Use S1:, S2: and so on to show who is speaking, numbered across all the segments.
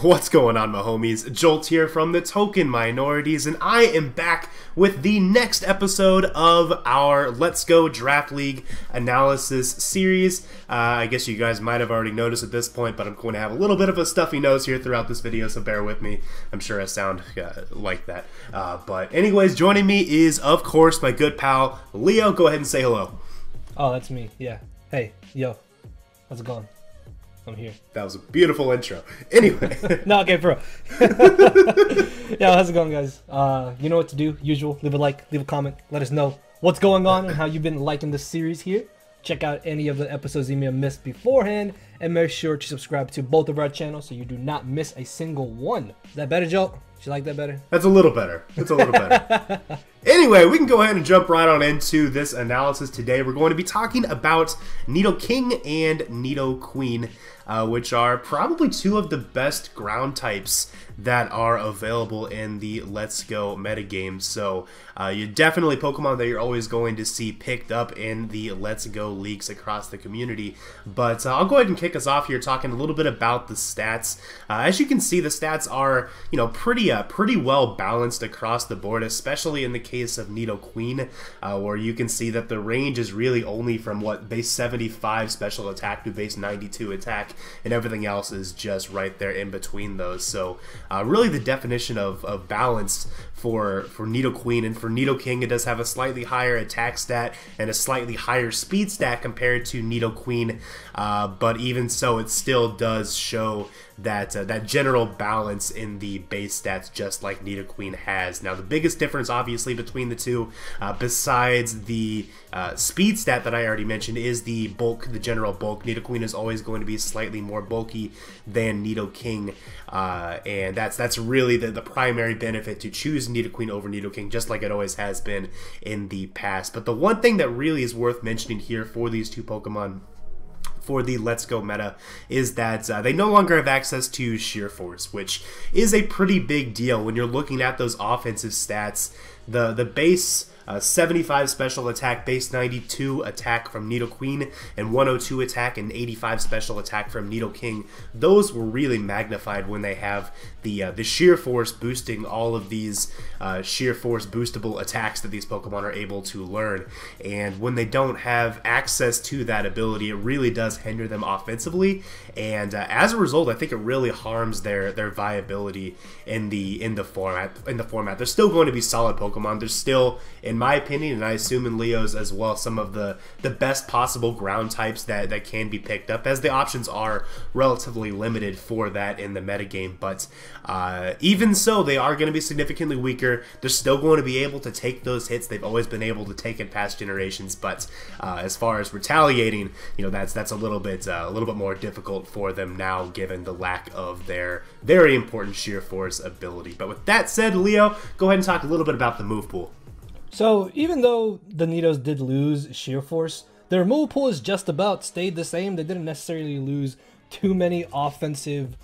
S1: What's going on, my homies? Jolt here from the Token Minorities, and I am back with the next episode of our Let's Go Draft League analysis series. I guess you guys might have already noticed at this point, but I'm going to have a little bit of a stuffy nose here throughout this video, so bear with me. I'm sure I sound like that. But anyways, joining me is, of course, my good pal, Leo. Go ahead and say hello. Oh,
S2: that's me, yeah. Hey, yo, how's it going? I'm here.
S1: That was a beautiful intro. Anyway.
S2: No, okay, bro. Yeah, how's it going, guys? You know what to do. Usual. Leave a like, leave a comment. Let us know what's going on and how you've been liking this series here. Check out any of the episodes you may have missed beforehand. And make sure to subscribe to both of our channels so you do not miss a single one. Is that better, Joe? Did you like that better?
S1: That's a little better. It's a little better. Anyway, we can go ahead and jump right on into this analysis today. We're going to be talking about Nidoking and Nidoqueen, which are probably two of the best ground types that are available in the Let's Go metagame. So you're definitely Pokemon that you're always going to see picked up in the Let's Go leagues across the community. But I'll go ahead and kick us off here talking a little bit about the stats. As you can see, the stats are, you know, pretty well balanced across the board, especially in the case of Nidoqueen, where you can see that the range is really only from what, base 75 special attack to base 92 attack, and everything else is just right there in between those. So really the definition of balance for Nidoqueen, and for Nidoking it does have a slightly higher attack stat and a slightly higher speed stat compared to Nidoqueen, but even so it still does show that that general balance in the base stats, just like Nidoqueen has. Now the biggest difference obviously between the two, besides the speed stat that I already mentioned, is the bulk, the general bulk. Nidoqueen is always going to be slightly more bulky than Nidoking, and that's really the primary benefit to choose Nidoqueen over Nidoking, just like it always has been in the past. But the one thing that really is worth mentioning here for these two Pokemon for the Let's Go meta is that they no longer have access to Sheer Force, which is a pretty big deal when you're looking at those offensive stats. The base 75 special attack, base 92 attack from Nidoqueen, and 102 attack and 85 special attack from Nidoking. Those were really magnified when they have the Sheer Force boosting all of these Sheer Force boostable attacks that these Pokemon are able to learn. And when they don't have access to that ability, it really does hinder them offensively. And as a result, I think it really harms their viability in the format. They're still going to be solid Pokemon. They're still, in my opinion, and I assume in Leo's as well, some of the best possible ground types that can be picked up, as the options are relatively limited for that in the metagame. But even so, they are going to be significantly weaker. They're still going to be able to take those hits they've always been able to take in past generations. But as far as retaliating, you know, that's a little bit more difficult for them now, given the lack of their very important Sheer Force ability. But with that said, Leo, go ahead and talk a little bit about the move pool.
S2: So even though the Nidos did lose Sheer Force, their move pool is just about stayed the same. They didn't necessarily lose too many offensive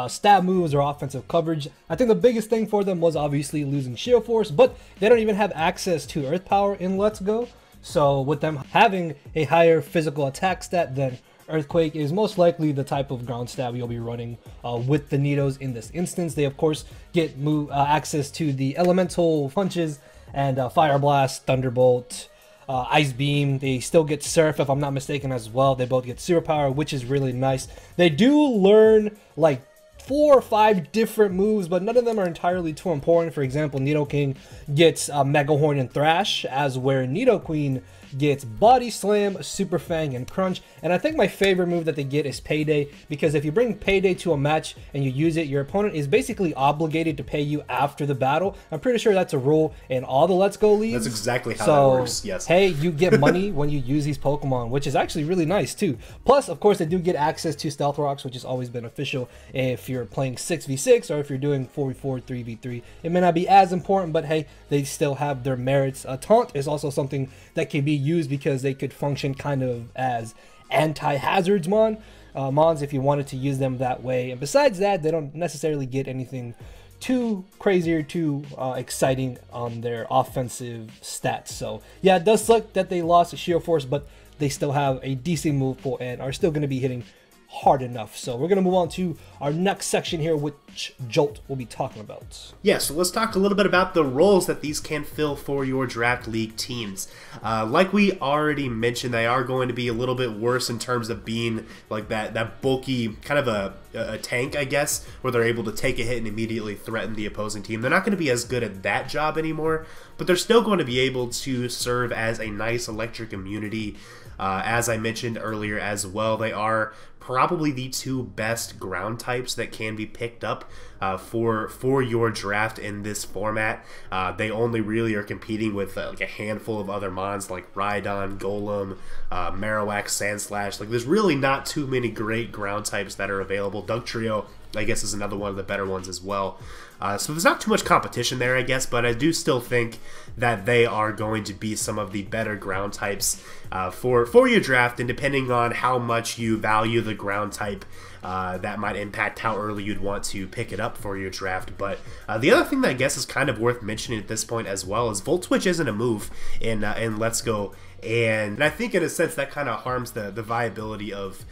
S2: stat moves or offensive coverage. I think the biggest thing for them was obviously losing Sheer Force, but they don't even have access to Earth Power in Let's Go. So with them having a higher physical attack stat than Earthquake, is most likely the type of ground stat we'll be running with the Nidos in this instance. They of course get access to the elemental punches and Fire Blast, Thunderbolt, Ice Beam. They still get Surf, if I'm not mistaken, as well. They both get Superpower, which is really nice. They do learn like 4 or 5 different moves, but none of them are entirely too important. For example, Nidoking gets Mega Horn and Thrash, as where Nidoqueen gets Body Slam, Super Fang, and Crunch. And I think my favorite move that they get is Payday, because if you bring Payday to a match and you use it, your opponent is basically obligated to pay you after the battle. I'm pretty sure that's a rule in all the Let's Go leagues.
S1: That's exactly how that works, yes.
S2: Hey, you get money when you use these Pokemon, which is actually really nice too. Plus, of course, they do get access to Stealth Rocks, which is always beneficial if you're playing 6v6 or if you're doing 4v4, 3v3. It may not be as important, but hey, they still have their merits. Taunt is also something that can be used because they could function kind of as anti-hazards mons if you wanted to use them that way. And besides that, they don't necessarily get anything too crazy or too exciting on their offensive stats. So yeah, it does suck that they lost Sheer Force, but they still have a decent move pool and are still going to be hitting hard enough. So we're going to move on to our next section here with which Jolt will be talking about.
S1: Yeah, so let's talk a little bit about the roles that these can fill for your draft league teams. Like we already mentioned, they are going to be a little bit worse in terms of being like that bulky kind of a tank, I guess, where they're able to take a hit and immediately threaten the opposing team. They're not going to be as good at that job anymore, but they're still going to be able to serve as a nice electric immunity. As I mentioned earlier as well, they are probably the two best ground types that can be picked up for your draft in this format. They only really are competing with like a handful of other mons like Rhydon, Golem, Marowak, Sandslash. Like, there's really not too many great ground types that are available. Dugtrio, I guess, is another one of the better ones as well. So there's not too much competition there, I guess, but I do still think that they are going to be some of the better ground types for your draft, and depending on how much you value the ground type, that might impact how early you'd want to pick it up for your draft. But the other thing that I guess is kind of worth mentioning at this point as well is Volt Switch isn't a move in Let's Go. And I think in a sense that kind of harms the viability of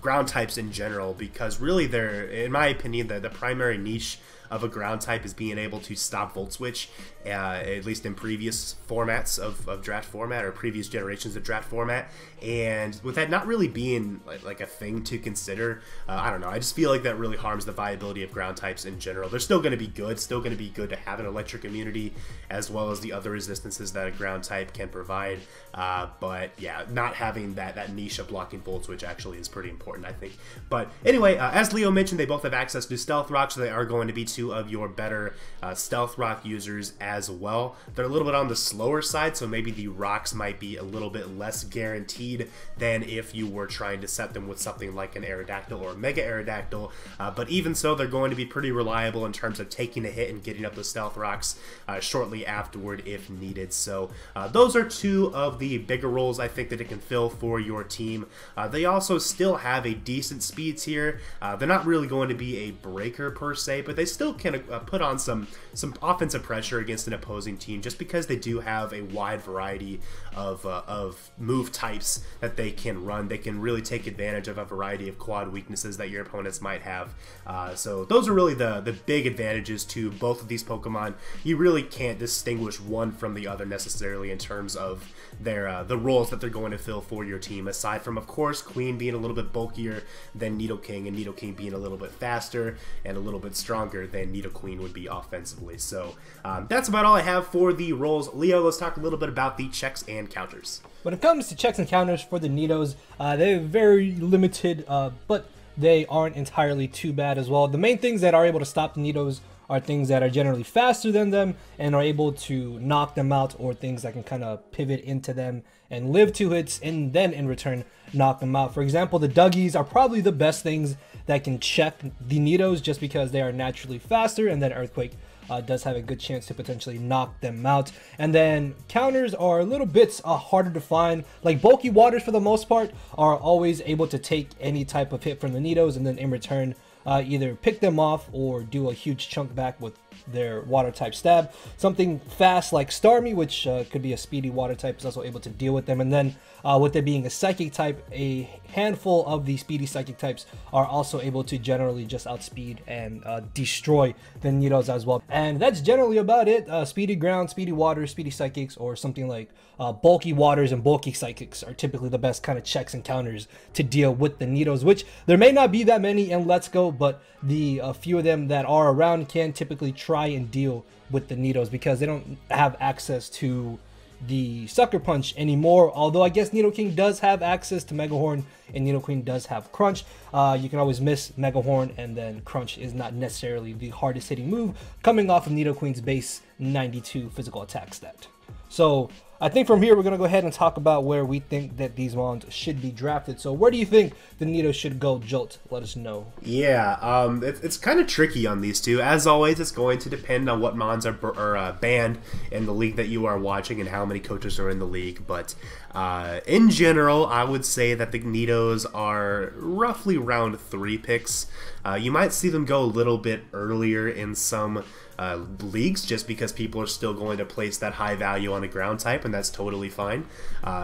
S1: ground types in general, because really they're, in my opinion, the primary niche of a ground type is being able to stop Volt Switch, at least in previous formats of draft format or previous generations of draft format. And with that not really being like a thing to consider, I don't know, I just feel like that really harms the viability of ground types in general. They're still going to be good, to have an electric immunity as well as the other resistances that a ground type can provide. But yeah, not having that niche of blocking Volt Switch actually is pretty important, I think. But anyway, as Leo mentioned, they both have access to Stealth Rock, so they are going to be two of your better Stealth Rock users as well. They're a little bit on the slower side, so maybe the rocks might be a little bit less guaranteed than if you were trying to set them with something like an Aerodactyl or a Mega Aerodactyl. But even so, they're going to be pretty reliable in terms of taking a hit and getting up the Stealth Rocks shortly afterward if needed. So those are two of the bigger roles I think that it can fill for your team. They also still have a decent speed tier. They're not really going to be a breaker per se, but they still can put on some offensive pressure against an opposing team, just because they do have a wide variety of move types that they can run. They can really take advantage of a variety of quad weaknesses that your opponents might have. So those are really the big advantages to both of these Pokemon. You really can't distinguish one from the other necessarily in terms of their the roles that they're going to fill for your team, aside from, of course, Queen being a little bit bulkier than Nidoking, and Nidoking being a little bit faster and a little bit stronger than Nidoqueen would be offensively. So that's about all I have for the roles. Leo, let's talk a little bit about the checks and counters.
S2: When it comes to checks and counters for the Nidos, they're very limited, but they aren't entirely too bad as well. The main things that are able to stop the Nidos are things that are generally faster than them and are able to knock them out, or things that can kind of pivot into them and live 2 hits and then in return knock them out. For example, the Dougies are probably the best things that can check the Nidos, just because they are naturally faster, and then Earthquake does have a good chance to potentially knock them out. And then counters are a little bit harder to find. Like bulky waters, for the most part, are always able to take any type of hit from the Nidos, and then in return either pick them off or do a huge chunk back with their water type stab. Something fast like Starmie, which could be a speedy water type, is also able to deal with them. And then with it being a psychic type, a handful of the speedy psychic types are also able to generally just outspeed and destroy the Nidos as well. And that's generally about it. Speedy ground, speedy water, speedy psychics, or something like bulky waters and bulky psychics are typically the best kind of checks and counters to deal with the Nidos, which there may not be that many in Let's Go, but the few of them that are around can typically try and deal with the Nidos, because they don't have access to the Sucker Punch anymore. Although I guess Nidoking does have access to Mega Horn, and Nidoqueen does have Crunch. You can always miss Mega Horn, and then Crunch is not necessarily the hardest hitting move, coming off of Nidoqueen's base 92 physical attack stat. So I think from here we're going to go ahead and talk about where we think that these mons should be drafted. So where do you think the Nidos should go, Jolt? Let us know.
S1: Yeah, it's kind of tricky on these two. As always, it's going to depend on what mons are banned in the league that you are watching and how many coaches are in the league. But in general, I would say that the Nidos are roughly round 3 picks. You might see them go a little bit earlier in some leagues, just because people are still going to place that high value on a ground type, and that's totally fine.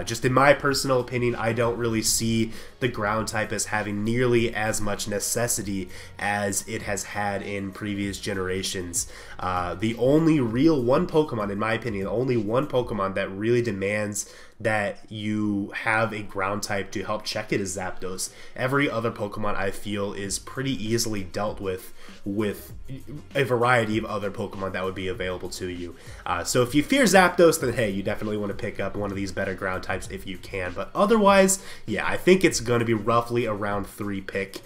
S1: Just in my personal opinion, I don't really see the ground type as having nearly as much necessity as it has had in previous generations. The only real one Pokemon, in my opinion, only one Pokemon that really demands that you have a ground type to help check it is Zapdos. Every other Pokemon I feel is pretty easily dealt with a variety of other Pokemon that would be available to you. So if you fear Zapdos, then hey, you definitely want to pick up one of these better ground types if you can. But otherwise, yeah, I think it's going to be roughly a round 3 pick,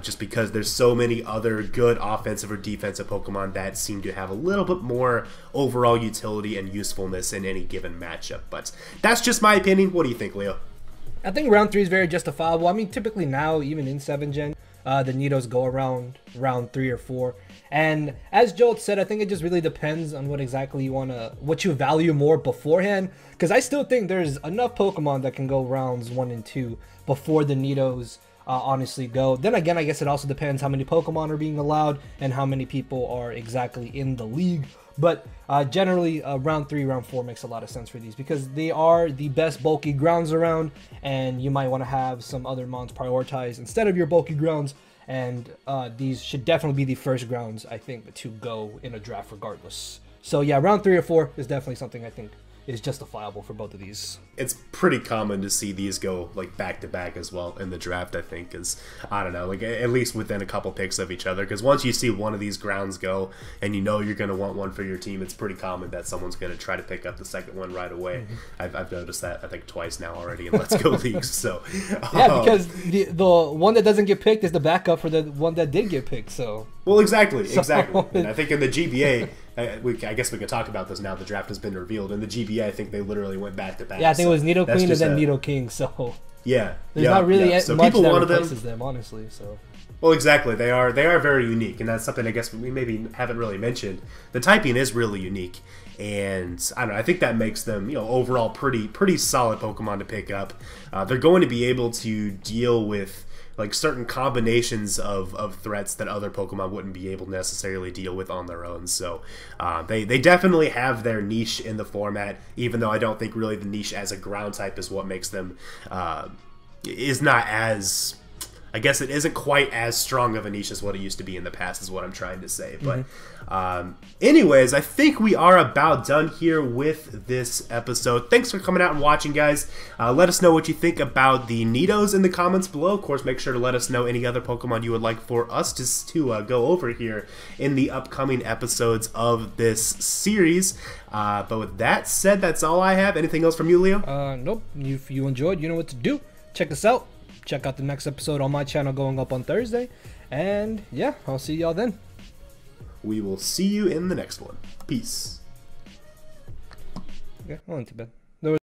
S1: just because there's so many other good offensive or defensive Pokemon that seem to have a little bit more overall utility and usefulness in any given matchup. But that's just my opinion. What do you think, Leo?
S2: I think round 3 is very justifiable. I mean, typically now, even in 7th gen, the Nidos go around round 3 or 4. And as Joel said, I think it just really depends on what you value more beforehand. Because I still think there's enough Pokemon that can go rounds 1 and 2 before the Nidos honestly go. Then again, I guess it also depends how many Pokemon are being allowed and how many people are exactly in the league. But generally, round 3, round 4 makes a lot of sense for these because they are the best bulky grounds around, and you might want to have some other mons prioritized instead of your bulky grounds. And these should definitely be the first grounds, I think, to go in a draft regardless. So yeah, round 3 or 4 is definitely something I think is justifiable for both of these.
S1: It's pretty common to see these go like back to back as well in the draft, I think, is, I don't know, like at least within a couple picks of each other, because once you see one of these grounds go and you know you're going to want one for your team, it's pretty common that someone's going to try to pick up the second one right away. I've noticed that I think twice now already in Let's Go leagues. So
S2: yeah, because the one that doesn't get picked is the backup for the one that did get picked. So
S1: well, exactly. And I think in the GBA, I guess we could talk about this now. The draft has been revealed. In the GBA, I think they literally went back to back.
S2: Yeah, I think it was Nidoqueen and then Nidoking. So
S1: yeah,
S2: there's not really
S1: so
S2: much
S1: people
S2: that
S1: wanted
S2: replaces them, honestly. So
S1: well, exactly. They are very unique, and that's something I guess we maybe haven't really mentioned. The typing is really unique, and I don't know. I think that makes them, overall pretty solid Pokemon to pick up. They're going to be able to deal with like certain combinations of threats that other Pokemon wouldn't be able to necessarily deal with on their own. So they definitely have their niche in the format, even though I don't think really the niche as a ground type is what makes them is not as, I guess it isn't quite as strong of a niche as what it used to be in the past, is what I'm trying to say. But anyways, I think we are about done here with this episode. Thanks for coming out and watching, guys. Let us know what you think about the Nidos in the comments below. Of course, make sure to let us know any other Pokemon you would like for us to go over here in the upcoming episodes of this series. But with that said, that's all I have. Anything else from you, Leo?
S2: Nope. If you enjoyed, you know what to do. Check us out. Check out the next episode on my channel going up on Thursday. And yeah, I'll see y'all then.
S1: We will see you in the next one. Peace.
S2: Okay, I went to bed.